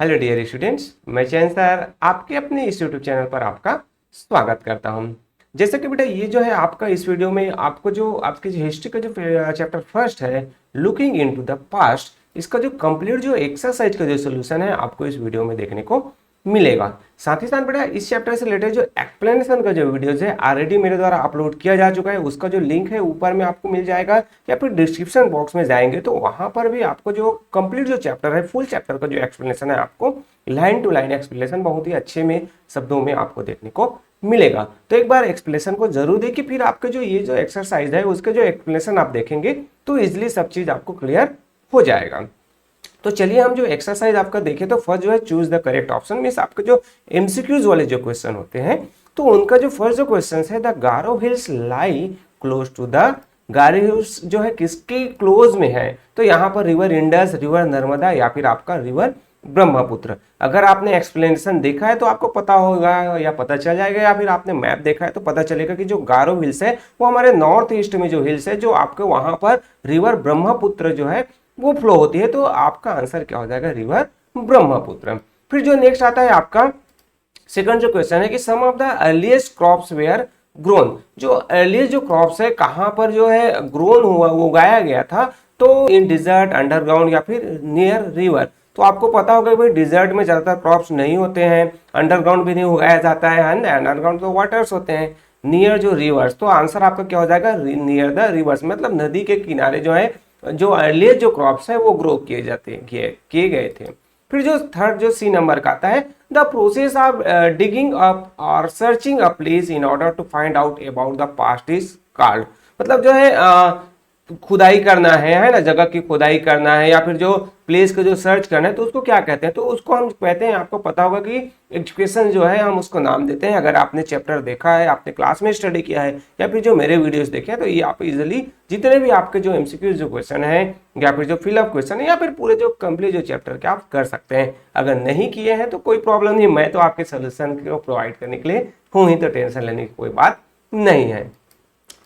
Hello dear students, मैं चैन sir आपके अपने इस यूट्यूब चैनल पर आपका स्वागत करता हूं। जैसे कि बेटा ये जो है आपका इस वीडियो में आपको जो आपकी जो हिस्ट्री का जो चैप्टर फर्स्ट है लुकिंग इनटू द पास्ट, इसका जो कंप्लीट जो एक्सरसाइज का जो सोल्यूशन है आपको इस वीडियो में देखने को मिलेगा। साथ ही साथ बेटा इस चैप्टर से रिलेटेड जो एक्सप्लेनेशन का जो वीडियोज है ऑलरेडी मेरे द्वारा अपलोड किया जा चुका है, उसका जो लिंक है ऊपर में आपको मिल जाएगा या फिर डिस्क्रिप्शन बॉक्स में जाएंगे तो वहां पर भी आपको जो कंप्लीट जो चैप्टर है फुल चैप्टर का जो एक्सप्लेनेशन है आपको लाइन टू लाइन एक्सप्लेनेशन बहुत ही अच्छे में शब्दों में आपको देखने को मिलेगा। तो एक बार एक्सप्लेनेशन को जरूर देखिए, फिर आपके जो ये जो एक्सरसाइज है उसके जो एक्सप्लेनेशन आप देखेंगे तो इजिली सब चीज आपको क्लियर हो जाएगा। तो चलिए हम जो एक्सरसाइज आपका देखें तो फर्स्ट जो है choose the correct option, means आपके जो एमसीक्यूज वाले जो क्वेश्चन होते हैं तो उनका जो फर्स्ट जो क्वेश्चन है the Garo hills lie close to the, Garo hills जो है किसके क्लोज में है, तो यहाँ पर रिवर इंडस, रिवर नर्मदा या फिर आपका रिवर ब्रह्मपुत्र। अगर आपने एक्सप्लेनेशन देखा है तो आपको पता होगा या पता चल जाएगा, या फिर आपने मैप देखा है तो पता चलेगा कि जो गारो हिल्स है वो हमारे नॉर्थ ईस्ट में जो हिल्स है जो आपके वहां पर रिवर ब्रह्मपुत्र जो है वो फ्लो होती है, तो आपका आंसर क्या हो जाएगा रिवर ब्रह्मपुत्र। फिर जो नेक्स्ट आता है आपका सेकंड जो क्वेश्चन है कि some of the earliest crops were grown, जो अर्लीस्ट जो क्रॉप्स है कहां पर जो है ग्रोन हुआ वो उगाया गया था, तो इन डिजर्ट, अंडरग्राउंड या फिर नियर रिवर। तो आपको पता होगा भाई डिजर्ट में ज्यादातर क्रॉप्स नहीं होते हैं, अंडरग्राउंड भी नहीं उगाया जाता है, अंडरग्राउंड तो वाटर्स होते हैं, नियर जो रिवर्स, तो आंसर आपका क्या हो जाएगा नियर द रिवर्स, मतलब नदी के किनारे जो है जो अर्लीस्ट जो क्रॉप्स है वो ग्रो किए गए थे। फिर जो थर्ड जो सी नंबर का आता है the process of digging up और searching a place in order to find out about the past is called, मतलब जो है खुदाई करना है ना, जगह की खुदाई करना है या फिर जो प्लेस का जो सर्च करना है तो उसको क्या कहते हैं, तो उसको हम कहते हैं, आपको पता होगा कि एजुकेशन जो है हम उसको नाम देते हैं। अगर आपने चैप्टर देखा है, आपने क्लास में स्टडी किया है या फिर जो मेरे वीडियोस देखे हैं तो ये आप इजिली जितने भी आपके जो एमसीक्यूज जो क्वेश्चन है या फिर जो फिलअप क्वेश्चन है या फिर पूरे जो कंप्लीट जो चैप्टर के आप कर सकते हैं। अगर नहीं किए हैं तो कोई प्रॉब्लम नहीं, मैं तो आपके सोल्यूशन को प्रोवाइड करने के लिए हूँ ही, तो टेंशन लेने की कोई बात नहीं है।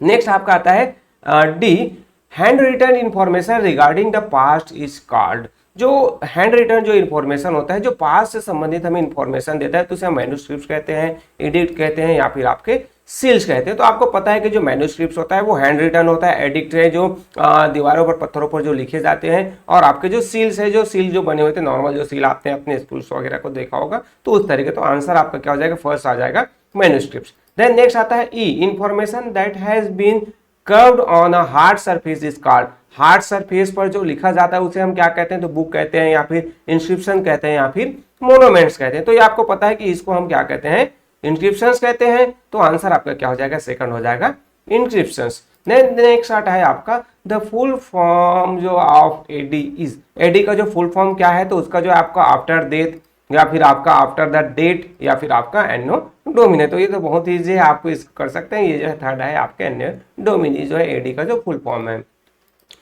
नेक्स्ट आपका आता है D, hand written information regarding the past is called, जो हैंड रिटन जो इन्फॉर्मेशन होता है जो पास्ट से संबंधित हमें इन्फॉर्मेशन देता है तो उसे हम मैन्युस्क्रिप्ट कहते हैं, एडिक्ट कहते हैं या फिर आपके सील्स कहते हैं। तो आपको पता है कि जो मैन्युस्क्रिप्ट होता है वो हैंड रिटन होता है, एडिक्ट है जो दीवारों पर पत्थरों पर जो लिखे जाते हैं, और आपके जो सील्स है जो सील जो बने हुए थे नॉर्मल जो सील आते हैं अपने स्कूल्स वगैरह को देखा होगा तो उस तरीके। तो आंसर आपका क्या हो जाएगा फर्स्ट आ जाएगा मैन्युस्क्रिप्ट। देन नेक्स्ट आता है E, information that has been carved on a hard surface is called, hard surface पर जो लिखा जाता है उसे हम क्या कहते हैं, तो बुक कहते हैं या फिर इंस्क्रिप्शन कहते हैं या फिर मोनूमेंट्स कहते हैं। तो ये आपको पता है कि इसको हम क्या कहते हैं, इंस्क्रिप्शंस कहते हैं। तो आंसर आपका क्या हो जाएगा सेकंड हो जाएगा इंस्क्रिप्शंस। नेक्स्ट आता है आपका द फुल फॉर्म जो ऑफ एडी इज, एडी का जो फुल फॉर्म क्या है, तो उसका जो आपका आफ्टर डेथ या फिर आपका आफ्टर द डेट या फिर आपका एनो डोमिनी। तो ये तो बहुत ईजी है, आपको इसको कर सकते हैं। ये जो है थर्ड है आपके एनो डोमिनी जो है एडी का जो फुल फॉर्म है।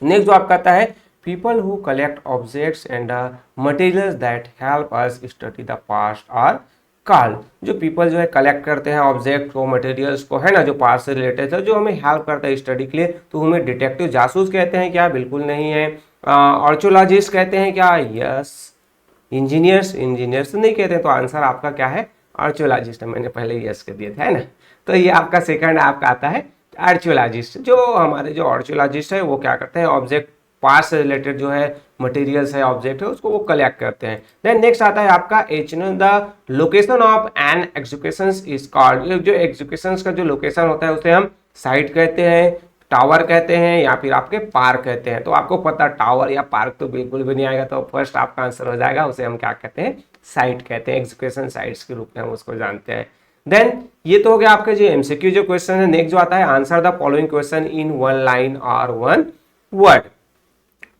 नेक्स्ट जो आपका आता है people who collect objects and materials that help us study the past are called, जो पीपल जो है कलेक्ट करते हैं ऑब्जेक्ट को, मटेरियल्स को, है ना, जो पास्ट से रिलेटेड है जो हमें हेल्प करता है स्टडी के लिए, तो हमें डिटेक्टिव जासूस कहते हैं क्या, बिल्कुल नहीं है। आर्कियोलॉजिस्ट कहते हैं क्या, यस। इंजीनियर्स, इंजीनियर्स तो नहीं कहते, तो आंसर आपका क्या है आर्कियोलॉजिस्ट है, मैंने पहले यस कर दिया था, है ना। तो ये आपका सेकंड आपका आता है आर्कियोलॉजिस्ट, जो हमारे जो आर्कियोलॉजिस्ट है वो क्या करते हैं ऑब्जेक्ट पास्ट से रिलेटेड जो है मटेरियल्स है ऑब्जेक्ट है उसको वो कलेक्ट करते हैं। देन नेक्स्ट आता है आपका H, the location of an execution is called, जो एग्जीक्यूशन का जो लोकेशन होता है उसे हम साइट कहते हैं, टावर कहते हैं या फिर आपके पार्क कहते हैं। तो आपको पता टावर या पार्क तो बिल्कुल भी नहीं आएगा, तो फर्स्ट आपका आंसर हो जाएगा, उसे हम क्या कहते हैं साइट कहते हैं, एग्जीक्यूशन साइट्स के रूप में हम उसको जानते हैं। देन ये तो हो गया आपके जो एमसीक्यू जो क्वेश्चन है। नेक्स्ट जो आता है answer the following question in one line और वन वर्ड।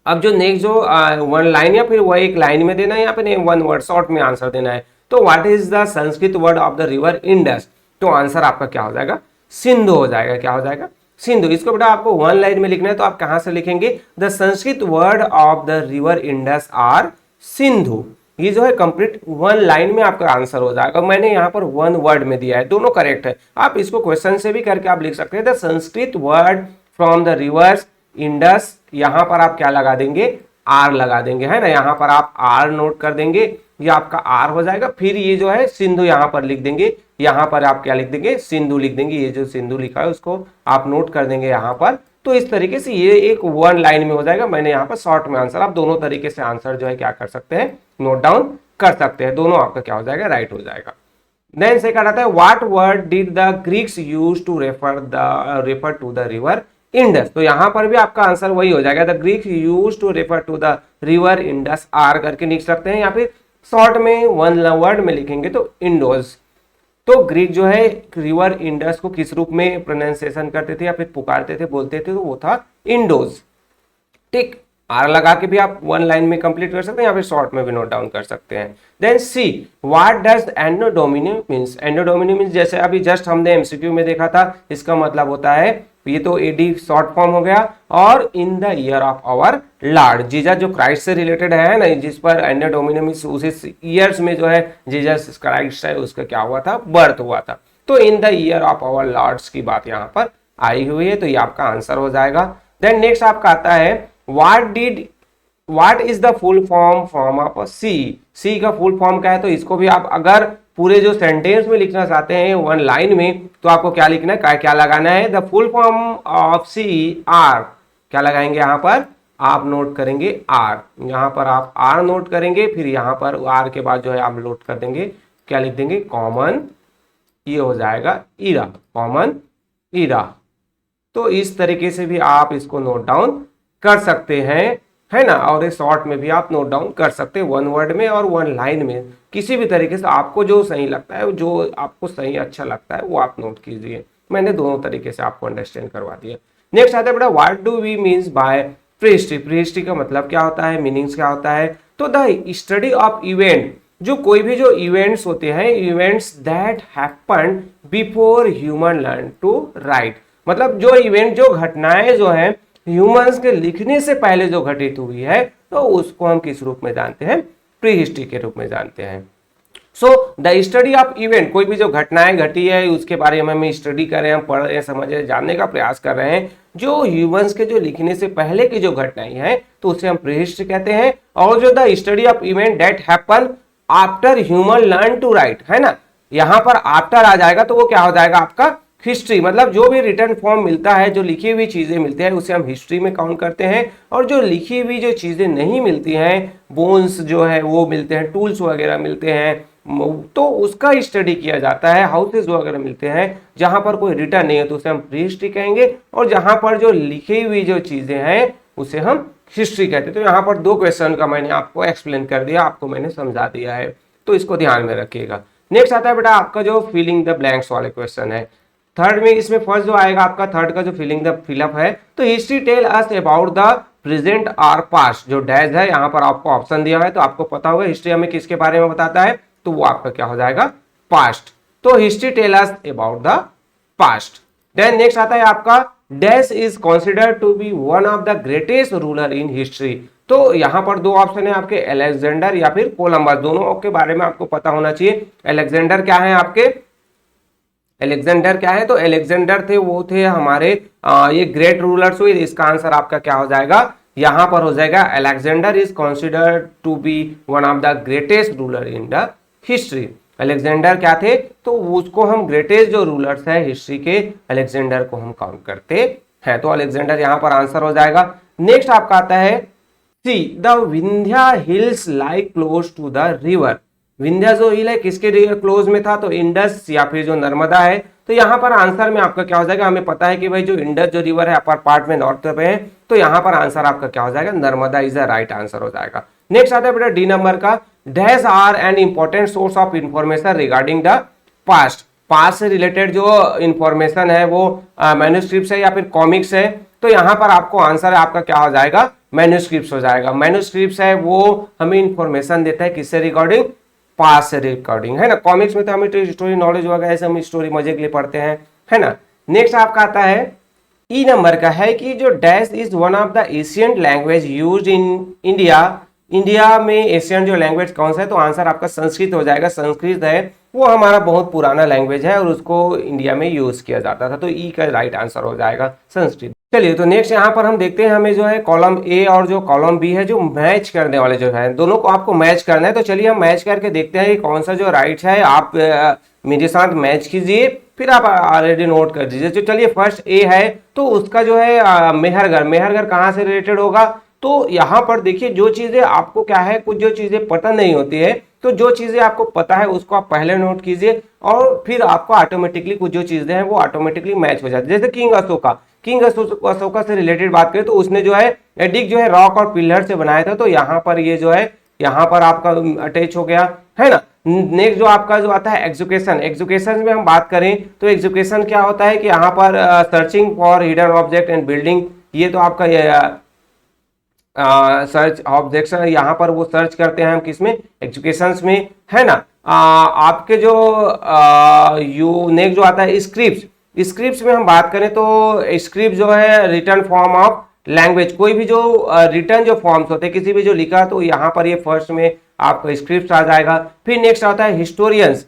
अब जो नेक्स्ट जो वन लाइन या फिर वो एक लाइन में देना है या फिर वन वर्ड शॉर्ट में आंसर देना है। तो what is the Sanskrit word of the river Indus, तो आंसर आपका क्या हो जाएगा सिंधु हो जाएगा, क्या हो जाएगा सिंधु। इसको बेटा आपको वन लाइन में लिखना है तो आप कहां से लिखेंगे, the Sanskrit word of the river Indus or Sindhu. ये जो है कंप्लीट वन लाइन में आपका आंसर हो जाएगा। मैंने यहाँ पर वन वर्ड में दिया है, दोनों करेक्ट है। आप इसको क्वेश्चन से भी करके आप लिख सकते हैं, the Sanskrit word from the reverse Indus, यहाँ पर आप क्या लगा देंगे आर लगा देंगे, है ना, यहाँ पर आप आर नोट कर देंगे ये आपका आर हो जाएगा। फिर ये जो है सिंधु यहाँ पर लिख देंगे, यहाँ पर आप क्या लिख देंगे, सिंधु लिख देंगे। ये जो सिंधु लिखा है उसको आप नोट कर देंगे यहाँ पर। तो इस तरीके से ये एक वन लाइन में हो जाएगा। मैंने यहाँ पर शॉर्ट में आंसर, आप दोनों तरीके से आंसर जो है क्या कर सकते हैं, नोट डाउन कर सकते हैं। दोनों आपका क्या हो जाएगा, राइट हो जाएगा। देन से कहता है what word did the Greeks use to refer to the river Indus. तो यहां पर भी आपका आंसर वही हो जाएगा, the Greeks use to refer to the river Indus or करके लिख सकते हैं, या फिर शॉर्ट में वन वर्ड में लिखेंगे तो इंडोज। तो ग्रीक जो है रिवर इंडस को किस रूप में प्रोनाउंसिएशन करते थे या फिर पुकारते थे, बोलते थे, तो वो था इंडोज। ठीक, आर लगा के भी आप वन लाइन में कंप्लीट कर सकते हैं या फिर शॉर्ट में भी नोट डाउन कर सकते हैं। Then C, what does endogamy means. Endogamy means जैसे अभी जस्ट हमने एमसीक्यू में देखा था, इसका मतलब होता है, ये तो एडी शॉर्ट फॉर्म हो गया, और in the year of our lord Jesus, जो क्राइस्ट से रिलेटेड है ना, जिस पर एंडोडोमिनी मींस उसी ईयर्स में जो है जीसस क्राइस्ट है उसका क्या हुआ था, बर्थ हुआ था। तो in the year of our lords की बात यहाँ पर आई हुई है, तो ये आपका आंसर हो जाएगा। देन नेक्स्ट आपका आता है what is the full form of a C। C का फुल फॉर्म क्या है, तो इसको भी आप अगर पूरे जो सेंटेंस में लिखना चाहते हैं वन लाइन में, तो आपको क्या लिखना है, क्या लगाना है, the full form of C R। क्या लगाएंगे यहाँ पर, आप नोट करेंगे R, यहाँ पर आप R नोट करेंगे, फिर यहाँ पर R के बाद जो है आप नोट कर देंगे, क्या लिख देंगे, कॉमन, ये हो जाएगा इरा, कॉमन इरा। तो इस तरीके से भी आप इसको नोट डाउन कर सकते हैं, है ना। और इस शॉर्ट में भी आप नोट डाउन कर सकते हैं, वन वर्ड में और वन लाइन में, किसी भी तरीके से आपको जो सही लगता है, जो आपको सही अच्छा लगता है वो आप नोट कीजिए। मैंने दोनों तरीके से आपको अंडरस्टैंड करवा दिया। नेक्स्ट आता है बेटा, what do we means by prehistory. Prehistory का मतलब क्या होता है, मीनिंग्स क्या होता है, तो द स्टडी ऑफ इवेंट, जो कोई भी जो इवेंट्स होते हैं, events that happen before human learn to write. मतलब जो इवेंट, जो घटनाएं जो है ह्यूमंस के लिखने से पहले जो घटित हुई है, तो उसको हम किस रूप में जानते हैं, प्री हिस्ट्री के रूप में जानते हैं। So the study of event, कोई भी जो घटनाएं घटी है उसके बारे में हम स्टडी कर रहे हैं, हम पढ़ रहे हैं, समझ रहे हैं, जानने का प्रयास कर रहे हैं, जो ह्यूमंस के जो लिखने से पहले की जो घटनाएं हैं, तो उसे हम प्री हिस्ट्री कहते हैं। और जो the study of event that happen after human learn to write, है ना, यहाँ पर आफ्टर आ जाएगा, तो वो क्या हो जाएगा आपका हिस्ट्री। मतलब जो भी रिटर्न फॉर्म मिलता है, जो लिखी हुई चीजें मिलती हैं, उसे हम हिस्ट्री में काउंट करते हैं। और जो लिखी हुई जो चीजें नहीं मिलती हैं, बोन्स जो है वो मिलते हैं, टूल्स वगैरह मिलते हैं, तो उसका स्टडी किया जाता है। हाउसेज वगैरह मिलते हैं जहां पर कोई रिटर्न नहीं है, तो उसे हम प्री हिस्ट्री कहेंगे। और जहां पर जो लिखी हुई जो चीजें हैं उसे हम हिस्ट्री कहते हैं। तो यहाँ पर दो क्वेश्चन का मैंने आपको एक्सप्लेन कर दिया, आपको मैंने समझा दिया है, तो इसको ध्यान में रखिएगा। नेक्स्ट आता है बेटा आपका जो फिलिंग द ब्लैंक्स वाले क्वेश्चन है। थर्ड में इसमें फर्स्ट जो आएगा आपका थर्ड का जो फिलिंग द फिलअप है, तो history tell us about the present और पास्ट। जो डैश है यहाँ पर आपको ऑप्शन दिया है, तो आपको पता होगा हिस्ट्री हमें किसके बारे में बताता है, तो वो आपका क्या हो जाएगा, पास्ट। तो history tell us about the past. Then next आता है आपका dash is considered to be one of the greatest ruler in history. तो यहाँ पर दो ऑप्शन है आपके, अलेक्जेंडर या फिर कोलंबस, दोनों के बारे में आपको पता होना चाहिए। अलेक्जेंडर क्या है आपके, अलेक्जेंडर क्या है, तो अलेक्जेंडर थे, वो थे हमारे ये ग्रेट रूलर्स हुए। इसका आंसर आपका क्या हो जाएगा, यहां पर हो जाएगा Alexander is considered to be one of the greatest ruler in the history. Alexander क्या थे, तो उसको हम ग्रेटेस्ट जो रूलर्स है हिस्ट्री के, अलेक्जेंडर को हम काउंट करते हैं। तो अलेक्जेंडर यहां पर आंसर हो जाएगा। नेक्स्ट आपका आता है C, the Vindhya hills like close to the river. Vindhya जो हिल है किसके क्लोज में था, तो इंडस या फिर जो नर्मदा है। तो यहाँ पर आंसर में आपका क्या हो जाएगा, हमें पता है कि भाई जो इंडस जो रिवर है अपर पार्ट में नॉर्थ पे है, तो यहाँ पर आंसर आपका क्या हो जाएगा, Narmada is the right answer हो जाएगा। नेक्स्ट आता है बेटा डी नंबर का, dash are an important source of information regarding the past. Past से रिलेटेड जो इंफॉर्मेशन है वो मैन्युस्क्रिप्ट्स है या फिर कॉमिक्स है। तो यहाँ पर आपको आंसर आपका क्या हो जाएगा, मैन्युस्क्रिप्ट्स हो जाएगा। मैन्युस्क्रिप्ट्स है वो हमें इंफॉर्मेशन देता है किससे रिगार्डिंग, पास्ट से रिकॉर्डिंग, है ना। कॉमिक्स में तो हमें तो स्टोरी नॉलेज वगैरह ऐसे हम स्टोरी मजे के लिए पढ़ते हैं, है ना। नेक्स्ट आपका आता है ई नंबर का, है कि जो dash is one of the ancient language used in India. India में एशियन जो लैंग्वेज कौन सा है, तो आंसर आपका संस्कृत हो जाएगा। संस्कृत है वो हमारा बहुत पुराना लैंग्वेज है और उसको इंडिया में यूज किया जाता था, तो ई का राइट आंसर हो जाएगा संस्कृत। चलिए, तो नेक्स्ट यहाँ पर हम देखते हैं, हमें जो है कॉलम ए और जो कॉलम बी है जो मैच करने वाले जो है, दोनों को आपको मैच करना है। तो चलिए हम मैच करके देखते हैं कि कौन सा जो राइट है। आप मेरे साथ मैच कीजिए, फिर आप ऑलरेडी नोट कर दीजिए। तो चलिए, फर्स्ट ए है, तो उसका जो है मेहरगढ़, मेहरगढ़ कहाँ से रिलेटेड होगा। तो यहाँ पर देखिए, जो चीजें आपको क्या है, कुछ जो चीजें पता नहीं होती है, तो जो चीजें आपको पता है उसको आप पहले नोट कीजिए, और फिर आपको ऑटोमेटिकली कुछ जो चीजें हैं वो ऑटोमेटिकली मैच हो जाती है। जैसे किंग अशोका, किंग अशोका से रिलेटेड बात करें तो उसने जो है एडिक जो है रॉक और पिलर से बनाया था, तो यहाँ पर ये जो है यहाँ पर आपका अटैच हो गया है ना। नेक्स्ट जो आपका जो आता है एजुकेशन, एजुकेशन में हम बात करें तो एजुकेशन क्या होता है कि यहाँ पर searching for hidden object and building, ये तो आपका सर्च ऑब्जेक्शन, यहाँ पर वो सर्च करते हैं हम किसमें, एजुकेशंस में, है ना। आपके जो यू नेक्स्ट जो आता है स्क्रिप्ट, स्क्रिप्ट में हम बात करें तो स्क्रिप्ट जो है रिटर्न फॉर्म ऑफ लैंग्वेज, कोई भी जो रिटर्न जो फॉर्म्स होते हैं किसी भी जो लिखा, तो यहाँ पर ये फर्स्ट में आपका स्क्रिप्ट आ जाएगा। फिर नेक्स्ट आता है हिस्टोरियंस,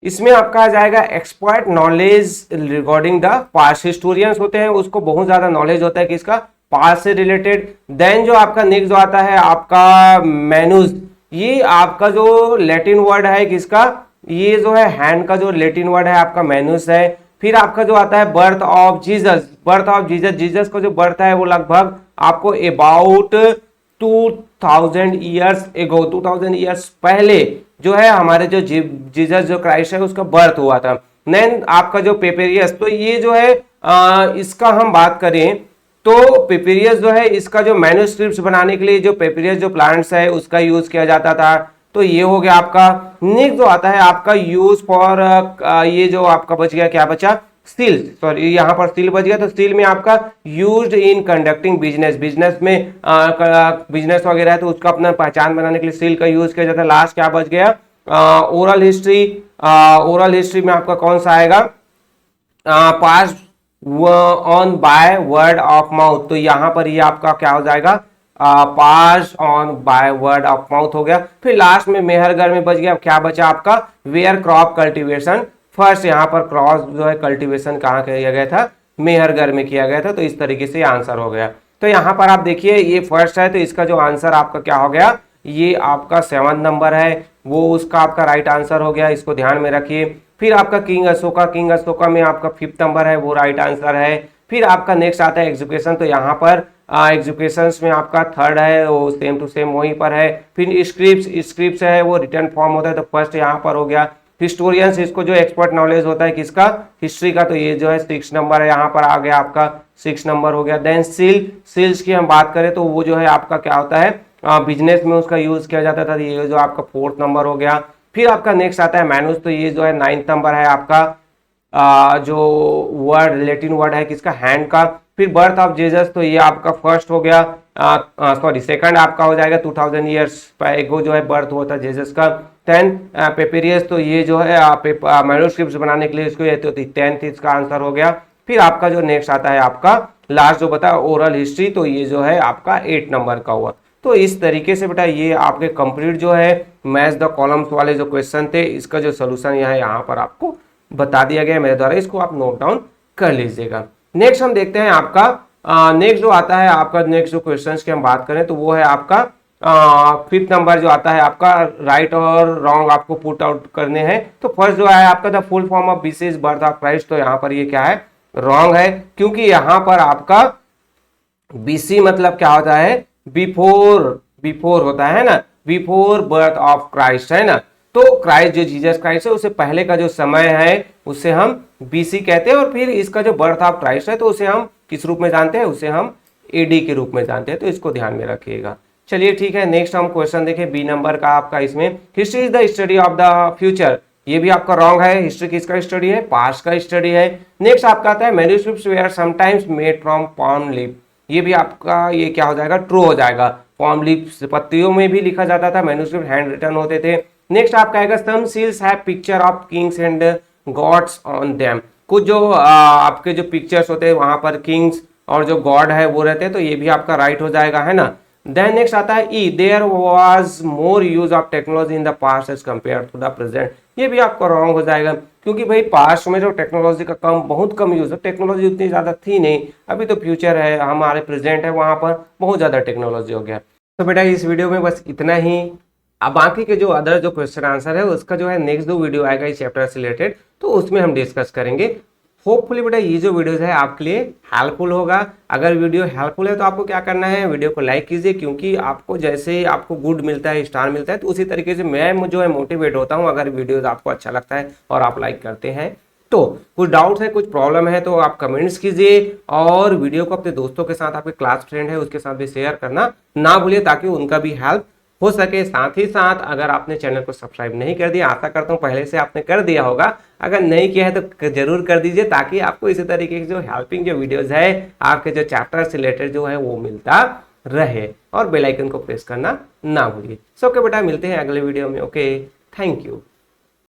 इसमें आपका आ जाएगा expert knowledge regarding the past, historians होते हैं उसको बहुत ज्यादा नॉलेज होता है किसका, पास्ट से रिलेटेड। देन जो आपका नेक्स्ट जो आता है आपका मैन्यूज, ये आपका जो लैटिन वर्ड है किसका, ये जो है हैंड का जो लैटिन वर्ड है आपका मैन्यूस है। फिर आपका जो आता है birth of Jesus, birth of Jesus, Jesus का जो बर्थ है वो लगभग आपको अबाउट 2000 ईयर्स एगो, 2000 ईयर्स पहले जो है हमारे जो जीसस जो क्राइस्ट है उसका बर्थ हुआ था। देन आपका जो पेपेरियस, तो ये जो है इसका हम बात करें तो पेपेरियस जो है इसका जो मैन्युस्क्रिप्ट्स बनाने के लिए जो पेपेरियस जो प्लांट्स है उसका यूज किया जाता था। तो ये हो गया आपका। नेक्स्ट जो आता है आपका यूज फॉर, ये जो आपका बच गया, क्या बचा, स्टील, सॉरी यहाँ पर स्टील बच गया, तो स्टील में आपका used in conducting business, business में बिजनेस वगैरह है तो उसका अपना पहचान बनाने के लिए स्टील का यूज किया जाता है। लास्ट क्या बच गया, ओरल हिस्ट्री, ओरल हिस्ट्री में आपका कौन सा आएगा, past on by word of mouth, तो यहां पर ये आपका क्या हो जाएगा, pass on by word of mouth हो गया। फिर लास्ट में मेहरगढ़ में बच गया, क्या बचा आपका, वेयर क्रॉप कल्टीवेशन फर्स्ट, यहाँ पर क्रॉस जो है कल्टीवेशन कहाँ किया गया था, मेहरगढ़ में किया गया था। तो इस तरीके से आंसर हो गया। तो यहाँ पर आप देखिए ये फर्स्ट है, तो इसका जो आंसर आपका क्या हो गया, ये आपका 7 नंबर है, वो उसका आपका राइट आंसर हो गया, इसको ध्यान में रखिए। फिर आपका किंग अशोका, किंग अशोका में आपका 5th नंबर है, वो राइट आंसर है। फिर आपका नेक्स्ट आता है एजुकेशन, तो यहाँ पर एजुकेशन में आपका 3rd है, वो सेम टू सेम वहीं पर है। फिर स्क्रिप्ट, स्क्रिप्ट है वो रिटर्न फॉर्म होता है, तो फर्स्ट यहाँ पर हो गया। हिस्टोरियंस, इसको जो एक्सपर्ट नॉलेज होता है किसका, हिस्ट्री का, तो ये जो है 6 नंबर है, यहाँ पर आ गया आपका 6 नंबर हो गया। देन सील, सील्स की हम बात करें तो वो जो है आपका क्या होता है, बिजनेस में उसका यूज किया जाता था, ये जो आपका 4th नंबर हो गया। फिर आपका नेक्स्ट आता है मैनुस, तो ये जो है 9th नंबर है आपका, जो वर्ड लैटिन वर्ड है किसका, हैंड का। फिर बर्थ ऑफ जीसस, तो ये आपका फर्स्ट हो गया, सॉरी सेकंड आपका हो जाएगा, 2000 ईयर्स एगो जो है बर्थ हुआ था जीसस का। 10 पेपेरियस, तो ये जो है मैन्युस्क्रिप्ट्स बनाने के लिए इसको ये तो 10th इसका आंसर हो गया। फिर आपका जो नेक्स्ट आता है आपका लास्ट जो बताया ओरल हिस्ट्री, तो ये जो है आपका 8 नंबर का हुआ। तो इस तरीके से बेटा ये आपके कंप्लीट जो है मैच द कॉलम्स वाले जो क्वेश्चन थे, इसका जो सोल्यूशन यहाँ पर आपको बता दिया गया मेरे द्वारा, इसको आप नोट डाउन कर लीजिएगा। नेक्स्ट हम देखते हैं आपका नेक्स्ट जो आता है आपका, नेक्स्ट जो क्वेश्चंस की हम बात करें तो वो है आपका 5th नंबर जो आता है आपका, राइट और रॉन्ग आपको पुट आउट करने हैं। तो फर्स्ट जो है आपका the full form of BC is birth of Christ, तो यहाँ पर ये क्या है, रॉन्ग है, क्योंकि यहाँ पर आपका बीसी मतलब क्या होता है, बिफोर, बिफोर होता है ना, बिफोर बर्थ ऑफ क्राइस्ट है ना। तो क्राइस्ट जो जीसस क्राइस्ट है उससे पहले का जो समय है उसे हम बीसी कहते हैं, और फिर इसका जो बर्थ ऑफ क्राइस्ट है तो उसे हम किस रूप में जानते हैं, उसे हम एडी के रूप में जानते हैं। तो इसको ध्यान में रखिएगा। चलिए ठीक है, नेक्स्ट हम क्वेश्चन देखें बी नंबर का आपका, इसमें history is the study of the future, ये भी आपका रॉन्ग है। हिस्ट्री किसका स्टडी है, पास्ट का स्टडी है। नेक्स्ट आपका आता है manuscripts where sometimes made from palm leaf, ये भी आपका ये क्या हो जाएगा, ट्रू हो जाएगा। पाम लीफ पत्तियों में भी लिखा जाता था, मैन्युस्क्रिप्ट हैंड रिटन होते थे। नेक्स्ट आपका आएगा some seals have picture of kings and gods on them, कुछ जो आपके जो पिक्चर्स होते हैं वहां पर किंग्स और जो गॉड है वो रहते हैं, तो ये भी आपका राइट हो जाएगा, है ना। देन नेक्स्ट आता है E, there was more use of technology in the past as compare to the present, ये भी आपका रॉन्ग हो जाएगा। क्योंकि भाई पास्ट में जो टेक्नोलॉजी का कम बहुत कम यूज है, टेक्नोलॉजी उतनी ज़्यादा थी नहीं। अभी तो फ्यूचर है, हमारे प्रेजेंट है, वहाँ पर बहुत ज़्यादा टेक्नोलॉजी हो गया। तो बेटा इस वीडियो में बस इतना ही। अब बाकी के जो अदर जो क्वेश्चन आंसर है उसका जो है नेक्स्ट दो वीडियो आएगा इस चैप्टर से रिलेटेड, तो उसमें हम डिस्कस करेंगे। होपफुली बेटा ये जो वीडियोस है आपके लिए हेल्पफुल होगा। अगर वीडियो हेल्पफुल है तो आपको क्या करना है, वीडियो को लाइक कीजिए, क्योंकि आपको जैसे आपको गुड मिलता है, स्टार मिलता है, तो उसी तरीके से मैं जो है मोटिवेट होता हूँ अगर वीडियोस आपको अच्छा लगता है और आप लाइक करते हैं तो। कुछ डाउट्स है, कुछ प्रॉब्लम है तो आप कमेंट्स कीजिए, और वीडियो को अपने दोस्तों के साथ, आपके क्लास फ्रेंड है उसके साथ भी शेयर करना ना भूलिए, ताकि उनका भी हेल्प हो सके। साथ ही साथ अगर आपने चैनल को सब्सक्राइब नहीं कर दिया, आशा करता हूँ पहले से आपने कर दिया होगा, अगर नहीं किया है तो जरूर कर दीजिए, ताकि आपको इसी तरीके की जो हेल्पिंग जो वीडियोस है आपके जो चैप्टर से रिलेटेड जो है वो मिलता रहे। और बेल आइकन को प्रेस करना ना भूलिए। सो ओके बेटा, मिलते हैं अगले वीडियो में। Okay, thank you.